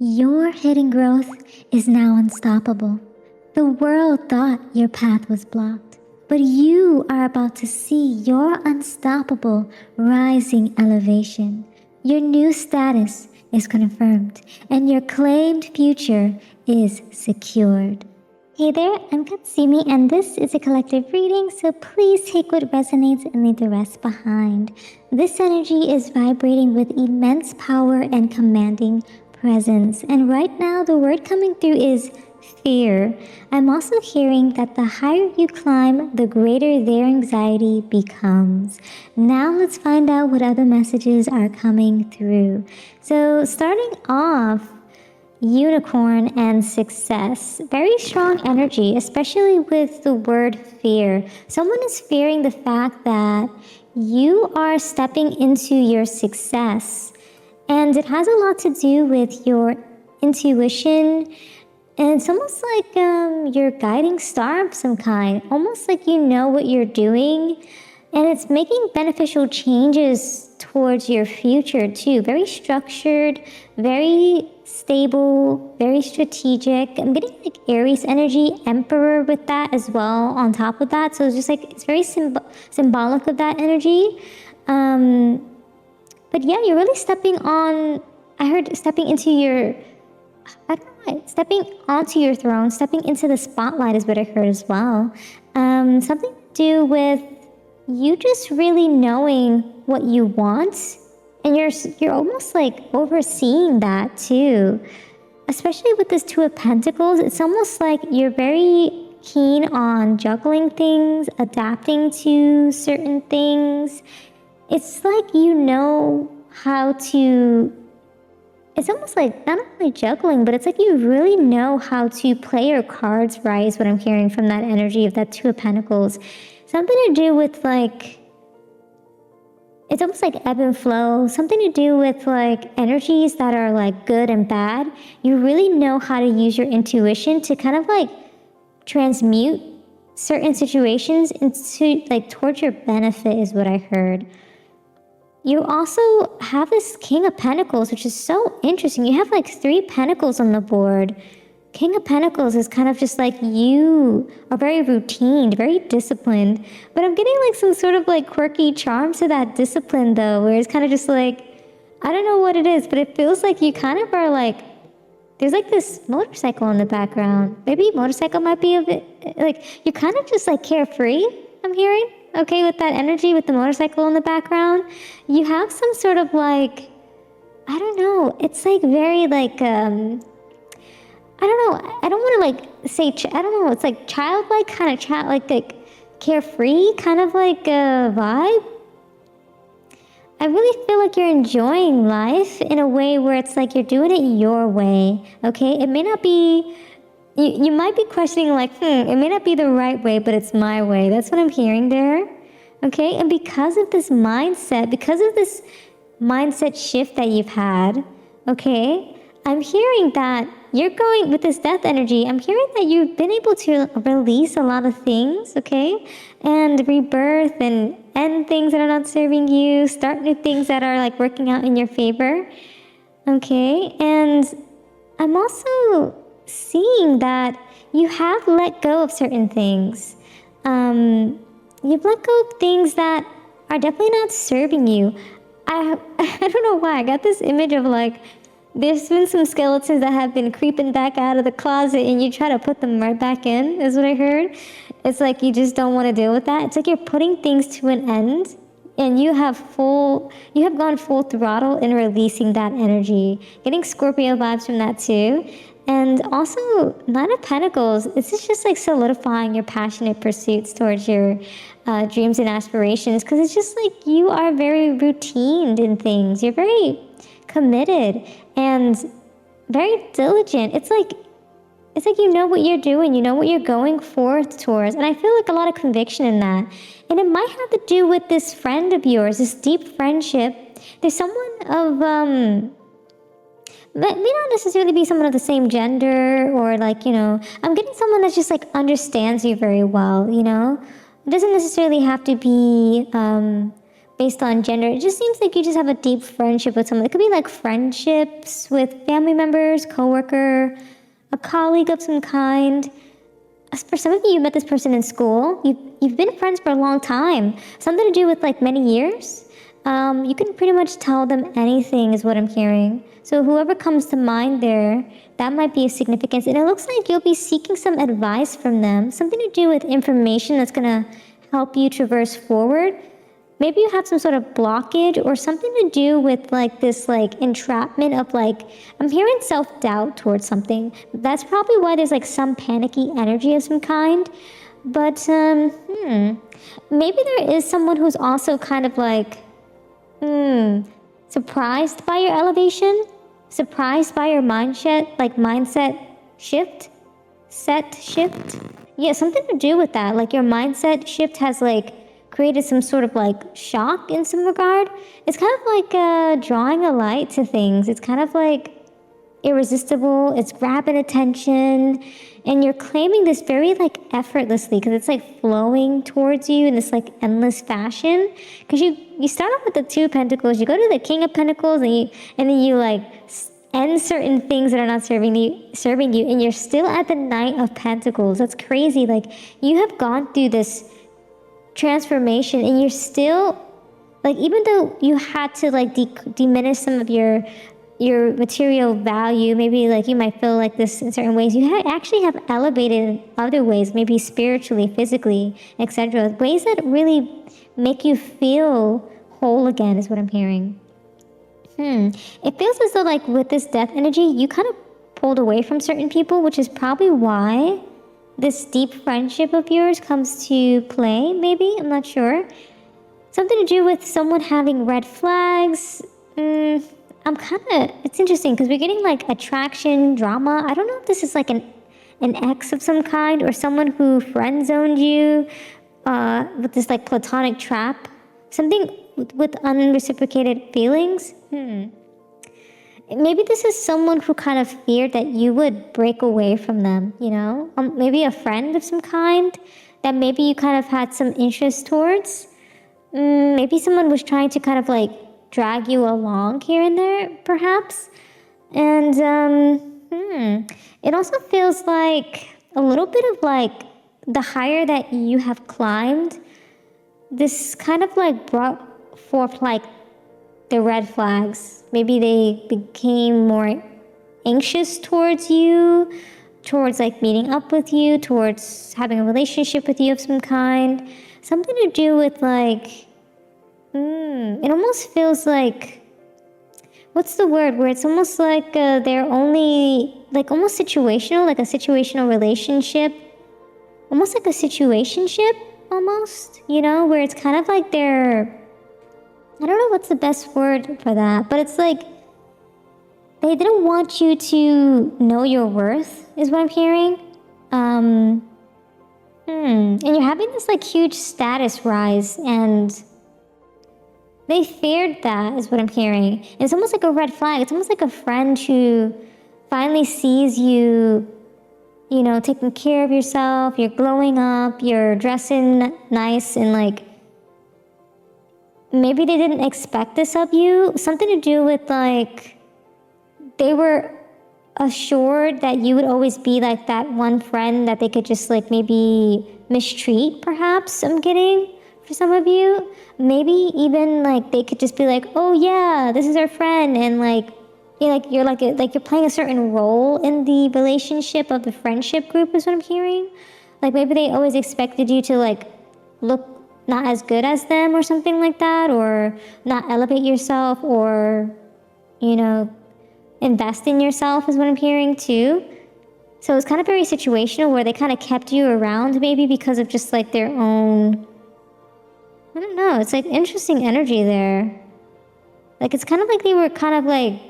Your hidden growth is now unstoppable. The world thought your path was blocked, but you are about to see your unstoppable rising elevation. Your new status is confirmed, and your claimed future is secured. Hey there, I'm Katsumi, and this is a collective reading, so please take what resonates and leave the rest behind. This energy is vibrating with immense power and commanding presence, and right now the word coming through is fear. I'm also hearing that the higher you climb, the greater their anxiety becomes. Now let's find out what other messages are coming through. So starting off, unicorn and success. Very strong energy, especially with the word fear. Someone is fearing the fact that you are stepping into your success. And it has a lot to do with your intuition. And it's almost like your guiding star of some kind. Almost like you know what you're doing. And it's making beneficial changes towards your future too. Very structured, very stable, very strategic. I'm getting like Aries energy, Emperor with that as well on top of that. So it's just like, it's very symbolic of that energy. But yeah, you're really stepping on, I heard stepping into your, I don't know, stepping onto your throne, stepping into the spotlight is what I heard as well. Something to do with you just really knowing what you want, and you're almost like overseeing that too. Especially with this Two of Pentacles, it's almost like you're very keen on juggling things, adapting to certain things. It's like you know how to, it's almost like not only juggling, but it's like you really know how to play your cards right is what I'm hearing from that energy of that Two of Pentacles. Something to do with like, it's almost like ebb and flow, something to do with like energies that are like good and bad. You really know how to use your intuition to kind of like transmute certain situations into like towards your benefit is what I heard. You also have this King of Pentacles, which is so interesting. You have like 3 pentacles on the board. King of Pentacles is kind of just like you are very routine, very disciplined. But I'm getting like some sort of like quirky charm to that discipline though, where it's kind of just like, I don't know what it is, but it feels like you kind of are like, there's like this motorcycle in the background. Maybe motorcycle might be a bit, like you're kind of just like carefree, I'm hearing. Okay, with that energy, with the motorcycle in the background, you have some sort of like, I don't know, it's like very like, I don't know, I don't want to like say, I don't know, it's like childlike, kind of like carefree, kind of like a vibe. I really feel like you're enjoying life in a way where it's like you're doing it your way, okay? It may not be, you might be questioning like, it may not be the right way, but it's my way. That's what I'm hearing there, okay? And because of this mindset shift that you've had, okay? I'm hearing that you're going with this death energy. I'm hearing that you've been able to release a lot of things, okay? And rebirth and end things that are not serving you, start new things that are like working out in your favor, okay? And I'm also seeing that you have let go of certain things. You've let go of things that are definitely not serving you. I don't know why. I got this image of like, there's been some skeletons that have been creeping back out of the closet and you try to put them right back in, is what I heard. It's like you just don't want to deal with that. It's like you're putting things to an end and you have gone full throttle in releasing that energy. Getting Scorpio vibes from that too. And also, Nine of Pentacles, this is just like solidifying your passionate pursuits towards your dreams and aspirations, because it's just like you are very routined in things. You're very committed and very diligent. It's like you know what you're doing, you know what you're going forth towards. And I feel like a lot of conviction in that. And it might have to do with this friend of yours, this deep friendship. There's someone of, may not necessarily be someone of the same gender or like, you know, I'm getting someone that just like understands you very well, you know? It doesn't necessarily have to be based on gender. It just seems like you just have a deep friendship with someone. It could be like friendships with family members, coworker, a colleague of some kind. For some of you, you met this person in school. You've been friends for a long time. Something to do with like many years. You can pretty much tell them anything is what I'm hearing. So whoever comes to mind there, that might be of significance. And it looks like you'll be seeking some advice from them. Something to do with information that's going to help you traverse forward. Maybe you have some sort of blockage or something to do with like this like entrapment of like, I'm hearing self-doubt towards something. That's probably why there's like some panicky energy of some kind. But maybe there is someone who's also kind of like surprised by your elevation, surprised by your mindset shift. Yeah, something to do with that. Like your mindset shift has like created some sort of like shock in some regard. It's kind of like drawing a light to things. It's kind of like irresistible. It's grabbing attention, and you're claiming this very like effortlessly because it's like flowing towards you in this like endless fashion. Because you start off with the Two of Pentacles, you go to the King of Pentacles, and then you like end certain things that are not serving you, and you're still at the Knight of Pentacles. That's crazy. Like you have gone through this transformation, and you're still like, even though you had to like diminish some of your material value, maybe like you might feel like this in certain ways, you actually have elevated in other ways, maybe spiritually, physically, etc. Ways that really make you feel whole again is what I'm hearing. It feels as though like with this death energy, you kind of pulled away from certain people, which is probably why this deep friendship of yours comes to play, maybe. I'm not sure. Something to do with someone having red flags. It's interesting because we're getting like attraction, drama. I don't know if this is like an ex of some kind or someone who friend zoned you with this like platonic trap. Something with unreciprocated feelings. Maybe this is someone who kind of feared that you would break away from them, you know? Maybe a friend of some kind that maybe you kind of had some interest towards. Maybe someone was trying to kind of like drag you along here and there, perhaps. And it also feels like a little bit of like the higher that you have climbed, this kind of like brought forth like the red flags. Maybe they became more anxious towards you, towards like meeting up with you, towards having a relationship with you of some kind. Something to do with like, it almost feels like, what's the word, where it's almost like they're only, like almost situational, like a situational relationship. Almost like a situationship, almost, you know, where it's kind of like they're, I don't know what's the best word for that, but it's like they didn't want you to know your worth, is what I'm hearing. And you're having this like huge status rise, and they feared that, is what I'm hearing. It's almost like a red flag. It's almost like a friend who finally sees you, you know, taking care of yourself, you're glowing up, you're dressing nice, and like, maybe they didn't expect this of you. Something to do with like, they were assured that you would always be like that one friend that they could just like maybe mistreat, perhaps, I'm getting, for some of you. Maybe even like they could just be like, oh yeah, this is our friend, and like, you're playing a certain role in the relationship of the friendship group, is what I'm hearing. Like maybe they always expected you to like look not as good as them or something like that, or not elevate yourself, or, you know, invest in yourself is what I'm hearing too. So it's kind of very situational where they kind of kept you around maybe because of just like their own, I don't know, it's like interesting energy there. Like it's kind of like they were kind of like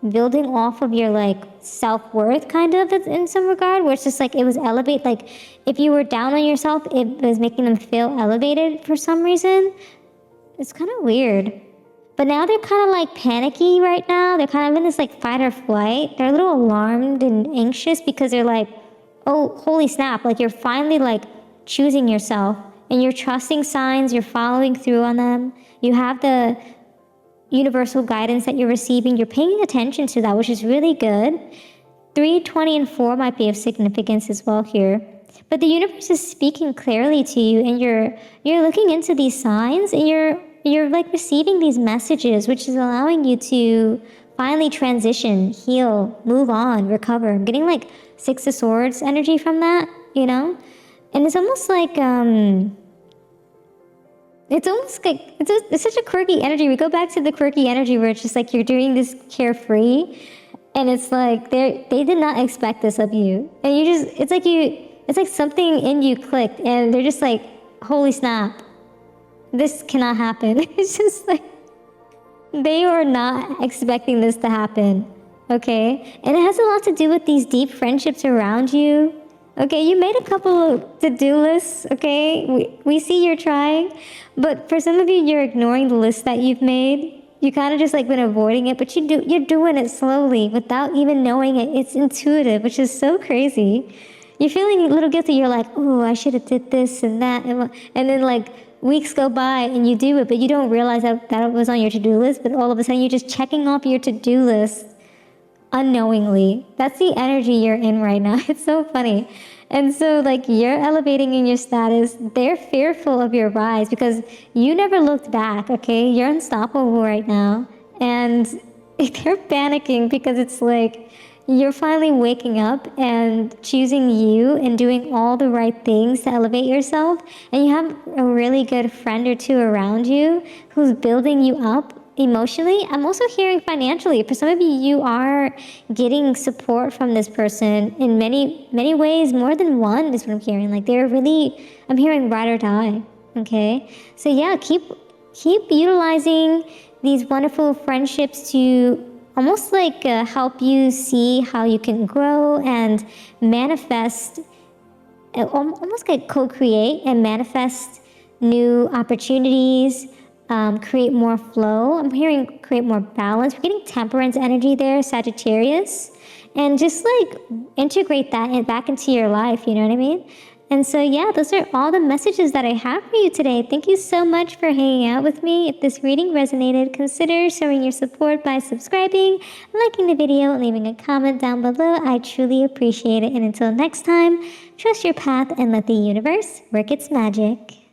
building off of your like self-worth kind of in some regard, where it's just like it was elevate, like if you were down on yourself, it was making them feel elevated for some reason. It's kind of weird. But now they're kind of like panicky right now. They're kind of in this like fight or flight. They're a little alarmed and anxious because they're like, oh, holy snap, like you're finally like choosing yourself, and and you're trusting signs, you're following through on them. You have the universal guidance that you're receiving. You're paying attention to that, which is really good. 3, 20, and 4 might be of significance as well here. But the universe is speaking clearly to you, and you're looking into these signs, and you're like receiving these messages, which is allowing you to finally transition, heal, move on, recover. I'm getting like 6 of Swords energy from that, you know? And it's almost like, it's such a quirky energy. We go back to the quirky energy where it's just like you're doing this carefree, and it's like they did not expect this of you. And it's like something in you clicked, and they're just like, holy snap, this cannot happen. It's just like, they were not expecting this to happen, okay? And it has a lot to do with these deep friendships around you, okay? You made a couple of to-do lists, okay? We see you're trying, but for some of you, you're ignoring the list that you've made. You kind of just like been avoiding it, but you're doing it slowly without even knowing it. It's intuitive, which is so crazy. You're feeling a little guilty. You're like, oh, I should have did this and that. And then like weeks go by and you do it, but you don't realize that it was on your to-do list. But all of a sudden you're just checking off your to-do list unknowingly. That's the energy you're in right now. It's so funny. And so like you're elevating in your status. They're fearful of your rise because you never looked back, okay? You're unstoppable right now. And they're panicking because it's like, you're finally waking up and choosing you and doing all the right things to elevate yourself. And you have a really good friend or two around you who's building you up emotionally. I'm also hearing financially. For some of you, you are getting support from this person in many, many ways. More than one is what I'm hearing. Like I'm hearing ride or die. Okay. So yeah, keep utilizing these wonderful friendships to almost like help you see how you can grow and manifest, almost like co-create and manifest new opportunities, create more flow. I'm hearing create more balance. We're getting temperance energy there, Sagittarius, and just like integrate that back into your life, you know what I mean? And so, yeah, those are all the messages that I have for you today. Thank you so much for hanging out with me. If this reading resonated, consider showing your support by subscribing, liking the video, and leaving a comment down below. I truly appreciate it. And until next time, trust your path and let the universe work its magic.